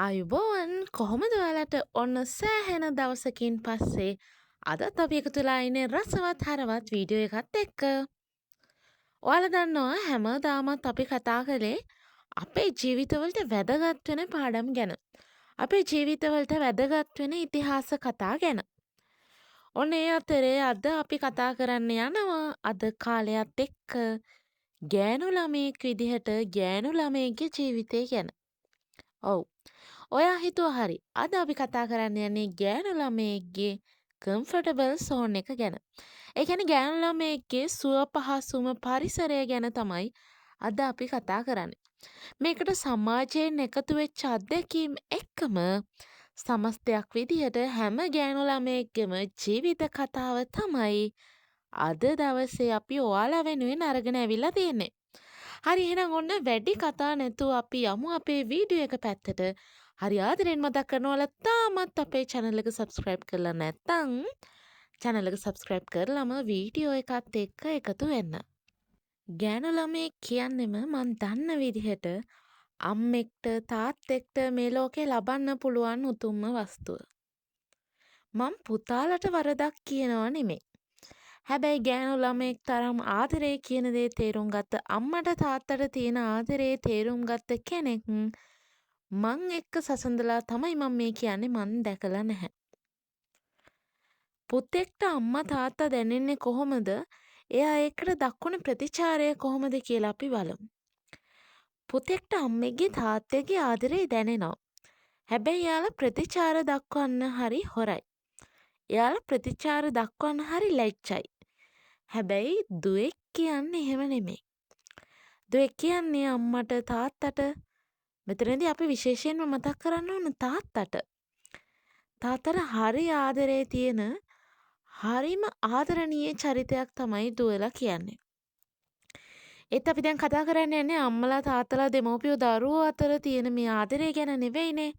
අයුබෝවන් කොහොමද ඔයාලට ඔන්න සෑහෙන දවසකින් පස්සේ අදත් අපි එකතු වෙලා ඉන්නේ රසවත් හරවත් වීඩියෝ එකත් එක්ක. ඔයාලා දන්නවා හැමදාමත් අපි කතා කළේ අපේ ජීවිතවලට වැදගත් වෙන පාඩම් ගැන. අපේ ජීවිතවලට වැදගත් වෙන ඉතිහාස කතා ගැන. ඔන්න ඒ අතරේ අද අපි කතා කරන්න යනවා අද කාලයත් එක්ක ගෑනු ළමයෙක් විදිහට ගෑනු ළමයෙක්ගේ ජීවිතය ගැන. ඔව්. ඔයා හිතුවා හරි. අද අපි කතා කරන්න යන්නේ ගෑනු ළමයෙක්ගේ කම්ෆර්ටබල් සෝන් එක ගැන. ඒ කියන්නේ ගෑනු ළමයෙක්ගේ සුව පහසුම පරිසරය ගැන තමයි අද අපි කතා කරන්නේ. මේකට සමාජයෙන් එකතු වෙච්ච අත්දැකීම් එක්කම සමස්තයක් විදිහට හැම ගෑනු ළමයෙක්ගේම ජීවිත කතාව තමයි අද දවසේ අපි ඔයාලා වෙනුවෙන් අරගෙන ඇවිල්ලා තියෙන්නේ. හරි එහෙනම් ඔන්න වැඩි කතා නැතුව අපි යමු අපේ වීඩියෝ එක පැත්තට. හරි ආදරෙන් මතක් කරනවා ඔයාලා තාමත් අපේ channel එක subscribe කරලා නැත්නම් channel එක subscribe කරලම වීඩියෝ එකත් එක්ක එකතු වෙන්න. ගෑනු ළමයෙක් කියන්නෙම මන් දන්න විදිහට අම්මෙක්ට තාත්තෙක්ට මේ ලෝකේ ලබන්න පුළුවන් උතුම්ම වස්තුව. මං පුතාලට වරදක් කියනවා නෙමෙයි. හැබැයි ගෑනු ළමයෙක් තරම් ආදරේ කියන දේ තේරුම් ගත්ත අම්මට තාත්තට තියෙන ආදරේ තේරුම් ගත්ත කෙනෙක් මං එක්ක සසඳලා තමයි මම මේ කියන්නේ මං දැකලා නැහැ. පුතෙක්ට අම්මා තාත්තා දැනෙන්නේ කොහොමද? එයා ඒකට දක්වන ප්‍රතිචාරය කොහොමද කියලා අපි බලමු. පුතෙක්ට අම්මෙක්ගේ තාත්තෙක්ගේ ආදරේ දැනෙනවා. හැබැයි එයාලා ප්‍රතිචාර දක්වන්න හරි හොරයි. එයාලා ප්‍රතිචාර දක්වන්න හරි ලැජ්ජයි. හැබැයි දුවෙක් කියන්නේ එහෙම නෙමෙයි. දුවෙක් කියන්නේ අම්මට තාත්තට මෙතනදී අපි විශේෂයෙන්ම මතක් කරන්න ඕන තාත්තට. තාත්තට හරි ආදරේ තියෙන හරිම ආදරණීය චරිතයක් තමයි දුවලා කියන්නේ. ඒත් අපි දැන් කතා කරන්න යන්නේ අම්මලා තාත්තලා දෙමව්පියෝ දරුවෝ අතර තියෙන මේ ආදරය ගැන නෙවෙයිනේ.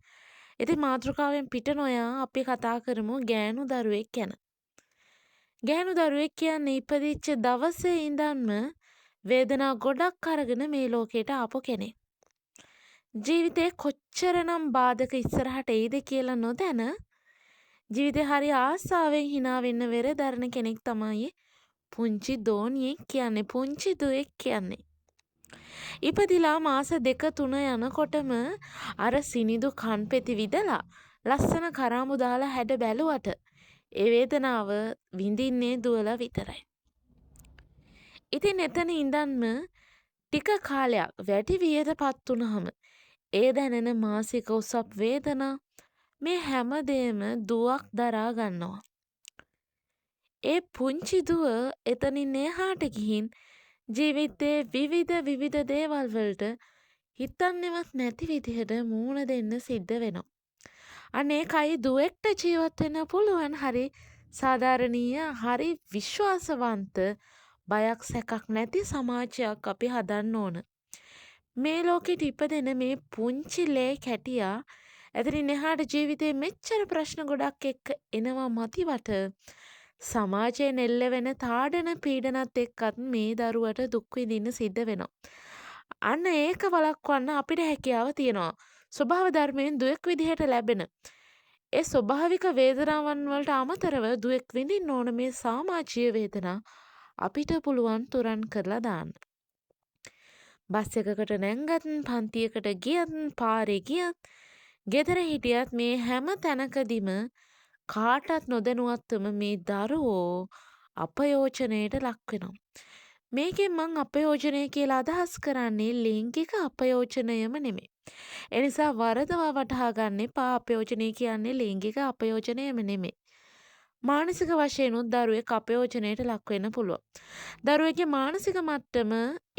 ඉතින් මාතෘකාවෙන් පිට නොයා අපි කතා කරමු ගෑනු දරුවෙක් ගැන. ගෑනු දරුවෙක් කියන්නේ ඉපදිච්ච දවසේ ඉඳන්ම වේදනා ගොඩක් අරගෙන මේ ලෝකයට ආපු කෙනෙක්. ජීවිතේ කොච්චරනම් බාධක ඉස්සරහට එයිද කියලා නොදැන ජීවිතේ හරි ආසාවෙන් hina වෙන්න වෙරදරන කෙනෙක් තමයි පුංචි දෝනියෙක් කියන්නේ පුංචි දුවෙක් කියන්නේ. ඉපදිලා මාස 2-3 යනකොටම අර සිනිදු කන්පෙති විදලා ලස්සන කරාමු දාලා හැඩ බැලුවට ඒ වේදනාව විඳින්නේ දුවලා විතරයි. ඉතින් එතන ඉඳන්ම ටික කාලයක් වැඩි වියදපත් වුණාම ඒ දැනෙන මාසික උසප් වේදනා මේ හැමදේම දුවක් දරා ගන්නවා. ඒ පුංචි දුව එතනින් එහාට ගිහින් ජීවිතේ විවිධ දේවල් වලට හිතන්නේවත් නැති විදිහට මූණ දෙන්න සිද්ධ වෙනවා. අනේකයි දුවෙක්ට ජීවත් වෙන්න පුළුවන් හරි සාධාරණීය හරි විශ්වාසවන්ත බයක් සැකක් නැති සමාජයක් අපි හදන්න ඕන. මේ ලෝකෙට ඉපදෙන මේ පුංචි ලේ කැටියා එතනින් එහාට ජීවිතේ මෙච්චර ප්‍රශ්න ගොඩක් එක්ක එනවා මතිවට සමාජයෙන් එල්ල වෙන තාඩන පීඩනත් එක්කත් මේ දරුවට දුක් විඳින්න සිද්ධ වෙනවා. අන්න ඒක වළක්වන්න අපිට හැකියාව තියෙනවා. ස්වභාව ධර්මයෙන් දුවෙක් විදිහට ලැබෙන ඒ ස්වභාවික වේදනාවන් වලට අමතරව දුවෙක් විඳින්න ඕන මේ සමාජීය වේදනා අපිට පුළුවන් තුරන් කරලා දාන්න. බස් එකකට නැංගත් පන්තියකට ගියත් පාරේ ගියත් ගෙදර හිටියත් මේ හැම තැනකදීම කාටත් නොදැනුවත්වම මේ දරුවෝ අපයෝජනයට ලක් වෙනවා. මේකෙන් මං අපයෝජනය කියලා අදහස් කරන්නේ ලිංගික අපයෝජනයම නෙමෙයි. ඒ නිසා වරදවා වටහා ගන්න එපා අපයෝජනය කියන්නේ ලිංගික අපයෝජනයම නෙමෙයි. මානසික වශයෙන් උත් දරුවෙක් අපයෝජනයට ලක් වෙන්න පුළුවන්. දරුවෙක්ගේ මානසික මට්ටම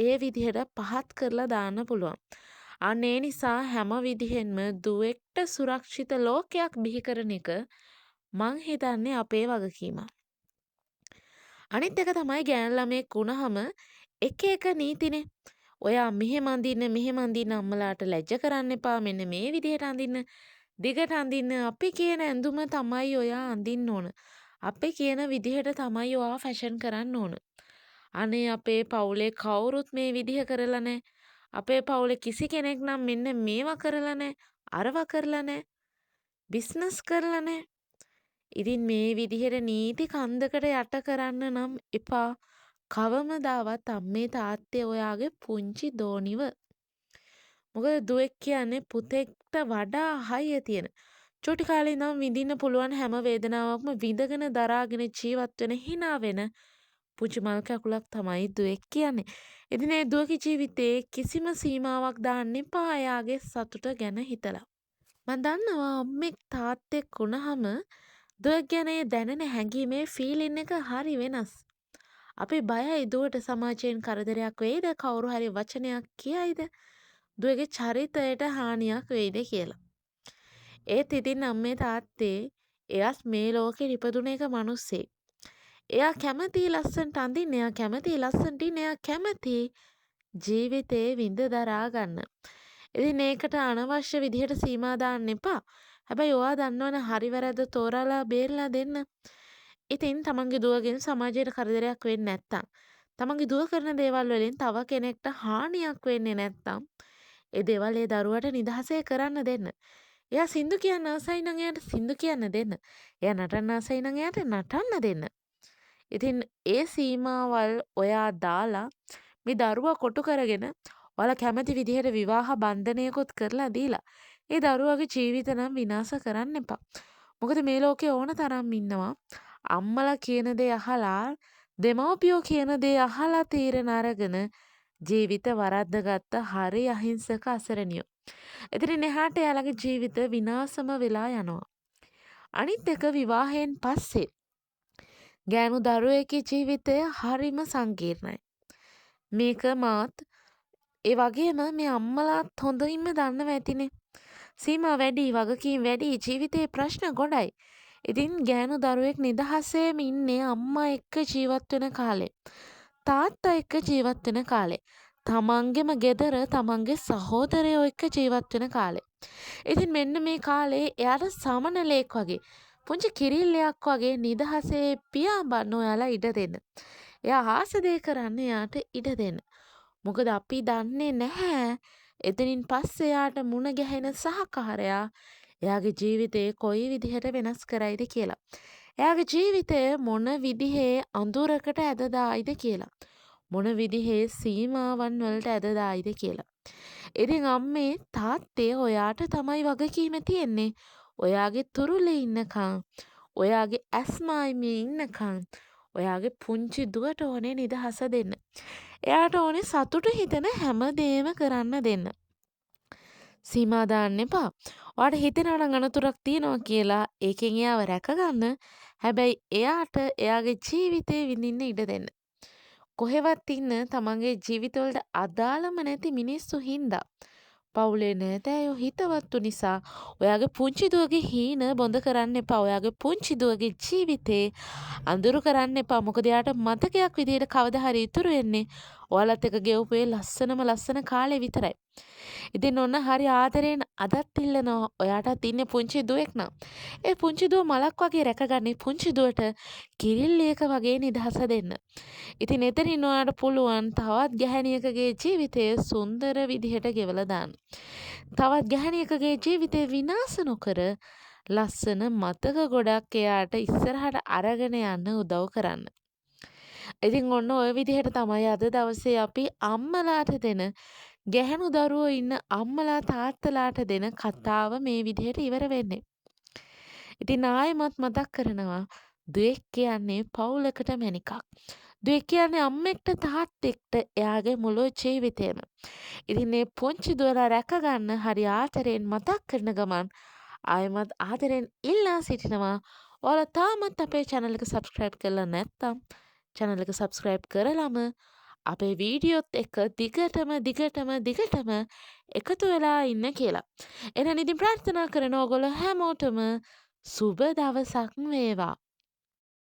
ඒ විදිහට පහත් කරලා දාන්න පුළුවන්. අන්න ඒ නිසා හැම විදිහෙන්ම දුවෙක්ට සුරක්ෂිත ලෝකයක් බිහි කරන එක මං හිතන්නේ අපේ වගකීමක්. අනිත් එක තමයි ගෑනු ළමයෙක් වුණාම එක නීතිනේ. ඔයා මෙහෙම අඳින්න අම්මලාට ලැජ්ජ කරන්න එපා. මෙන්න මේ විදිහට අඳින්න. දිගට අඳින්න. අපි කියන ඇඳුම තමයි ඔයා අඳින්න ඕන. අපි කියන විදිහට තමයි ඔයා ෆැෂන් කරන්න ඕන. අනේ අපේ පවුලේ කවුරුත් මේ විදිහ කරලා නැහැ. අපේ පවුලේ කිසි කෙනෙක් නම් මෙන්න මේවා කරලා නැහැ, අරවා කරලා නැහැ, බිස්නස් කරලා නැහැ. ඉතින් මේ විදිහට නීති කන්දකට යට කරන්න නම් එපා. කවමදාවත් අම්මේ තාත්තේ ඔයාගේ පුංචි දෝනිව. මොකද දුවෙක් කියන්නේ පුතෙක්ට වඩා හයිය තියෙන. චොටි කාලේ ඉඳන් විඳින්න පුළුවන් හැම වේදනාවක්ම විඳගෙන දරාගෙන ජීවත් වෙන hina වෙන පුංචි මල් කැකුලක් තමයි දුවෙක් කියන්නේ. ඉතින් ඒ දුවගේ ජීවිතේ කිසිම සීමාවක් දාන්න එපා එයාගේ සතුට ගැන හිතලා. මම දන්නවා අම්මෙක් තාත්තෙක් වුණාම දුවක් ගැන ඒ දැනෙන හැඟීමේ ෆීලින් එක හරි වෙනස්. අපි බයයි දුවට සමාජයෙන් කරදරයක් වෙයිද, කවුරු හරි වචනයක් කියයිද, දුවගේ චරිතයට හානියක් වෙයිද කියලා. ඒත් ඉතින් අම්මේ තාත්තේ එයාත් මේ ලෝකෙ ඉපදුන එක මිනිස්සෙක්. එයා කැමති ලස්සනට අඳින්න, එයා කැමති ලස්සනට ඉන්න, එයා කැමති ජීවිතේ විඳ දරා ගන්න. ඉතින් ඒකට අනවශ්‍ය විදිහට සීමා දාන්න එපා. හැබැයි ඔයා දන්නවනේ හරි වැරද්ද තෝරලා බේරලා දෙන්න. ඉතින් තමන්ගේ දුවගෙන් සමාජයට කරදරයක් වෙන්නේ නැත්තම්, තමන්ගේ දුව කරන දේවල් වලින් තව කෙනෙක්ට හානියක් වෙන්නේ නැත්තම්, ඒ දේවල් ඒ දරුවට නිදහසේ කරන්න දෙන්න. එයා සින්දු කියන්න ආසයි නම් එයාට සින්දු කියන්න දෙන්න. එයා නටන්න ආසයි නම් එයාට නටන්න දෙන්න. ඉතින් ඒ සීමාවල් ඔයා දාලා මේ දරුවා කොටු කරගෙන ඔයාලා කැමති විදිහට විවාහ බන්ධනයකුත් කරලා දීලා ඒ දරුවාගේ ජීවිත නම් විනාශ කරන්න එපා. මොකද මේ ලෝකේ ඕන තරම් ඉන්නවා අම්මලා කියන දේ අහලා, දෙමව්පියෝ කියන දේ අහලා තීරණ අරගෙන ජීවිත වරද්දගත්ත හරි අහිංසක අසරණියෝ. එතනින් එහාට එයාලගේ ජීවිත විනාශම වෙලා යනවා. අනිත් එක විවාහයෙන් පස්සේ ගෑනු දරුවෙකුගේ ජීවිතය හරිම සංකීර්ණයි. මේක මාත් ඒ වගේම මේ අම්මලාත් හොඳින්ම දන්නව ඇතිනේ. සීමා වැඩි, වගකීම් වැඩි, ජීවිතේ ප්‍රශ්න ගොඩයි. ඉතින් ගෑනු දරුවෙක් නිදහසේම ඉන්නේ අම්මා එක්ක ජීවත් වෙන කාලේ. තාත්තා එක්ක ජීවත් වෙන කාලේ. තමන්ගෙම ගෙදර තමන්ගේ සහෝදරයෝ එක්ක ජීවත් වෙන කාලේ. ඉතින් මෙන්න මේ කාලේ එයාට සමනලෙක් වගේ, පුංචි කිරිල්ලයක් වගේ නිදහසේ පියාඹන්න ඔයාලා ඉඩ දෙන්න. එයා ආස දේ කරන්න එයාට ඉඩ දෙන්න. මොකද අපි දන්නේ නැහැ එතනින් පස්සේ එයාට මුණ ගැහෙන සහකාරයා එයාගේ ජීවිතේ කොයි විදිහට වෙනස් කරයිද කියලා. එයාගේ ජීවිතය මොන විදිහේ අඳුරකට ඇද දායිද කියලා. මොන විදිහේ සීමාවන් වලට ඇද දායිද කියලා. ඉතින් අම්මේ තාත්තේ ඔයාට තමයි වගකීම තියෙන්නේ. ඔයාගේ තුරුලේ ඉන්නකම්, ඔයාගේ ඇස්මායිමේ ඉන්නකම්, ඔයාගේ පුංචි දුවට ඕනේ නිදහස දෙන්න. එයාට ඕනේ සතුට හිතෙන හැම දෙයක්ම කරන්න දෙන්න. සීමා දාන්න එපා. ඔයාට හිතෙනවා නම් අනතුරක් තියෙනවා කියලා ඒකෙන් එයාව රැකගන්න. හැබැයි එයාට එයාගේ ජීවිතේ විඳින්න ඉඩ දෙන්න. කොහෙවත් ඉන්න තමන්ගේ ජීවිතවලට අදාළම නැති මිනිස්සු හින්දා පවුලේ නෑදෑයෝ හිතවත්තු නිසා ඔයාගේ පුංචි දුවගේ හීන බොඳ කරන්න එපා. ඔයාගේ පුංචි දුවගේ ජීවිතේ අඳුරු කරන්න එපා. මොකද එයාට මතකයක් විදිහට කවදා හරි ඉතුරු වෙන්නේ ඔයාලත් එක්ක ගෙවපු ඒ ලස්සන කාලේ විතරයි. ඉතින් ඔන්න හරි ආදරෙන් අදත් ඉල්ලනවා ඔයාටත් ඉන්නේ පුංචි දුවෙක් නම්. ඒ පුංචි දුව මලක් වගේ රැකගන්නේ පුංචි දුවට කිරිල්ලියක වගේ නිදහස දෙන්න. ඉතින් එතනින් ඔයාට පුළුවන් තවත් ගැහැණියකගේ ජීවිතය සුන්දර විදිහට ගෙවලා දාන්න. තවත් ගැහැණියකගේ ජීවිතේ විනාශ නොකර ලස්සන මතක ගොඩක් එයාට ඉස්සරහට අරගෙන යන්න උදව් කරන්න. ඉතින් ඔන්න ඔය විදිහට තමයි අද දවසේ අපි අම්මලාට දෙන, ගැහැණු දරුවෝ ඉන්න අම්මලා තාත්තලාට දෙන කතාව මේ විදිහට ඉවර වෙන්නේ. ඉතින් ආයෙමත් මතක් කරනවා දුවෙක් කියන්නේ පවුලකට මැණිකක්. දුවෙක් කියන්නේ අම්මෙක්ට තාත්තෙක්ට එයාගේ මුළු ජීවිතේම. ඉතින් මේ පුංචි දුවලා රැකගන්න හරි ආදරෙන් මතක් කරන ගමන් ආයෙමත් ආදරෙන් ඉල්ලා සිටිනවා ඔයාලා තාමත් අපේ channel එක subscribe කරලා නැත්නම් channel එක subscribe කරලම අපේ වීඩියෝත් එක්ක දිගටම එකතු වෙලා ඉන්න කියලා. එහෙනම් ඉතින් ප්‍රාර්ථනා කරන ඕගොල්ලෝ හැමෝටම සුබ දවසක් වේවා.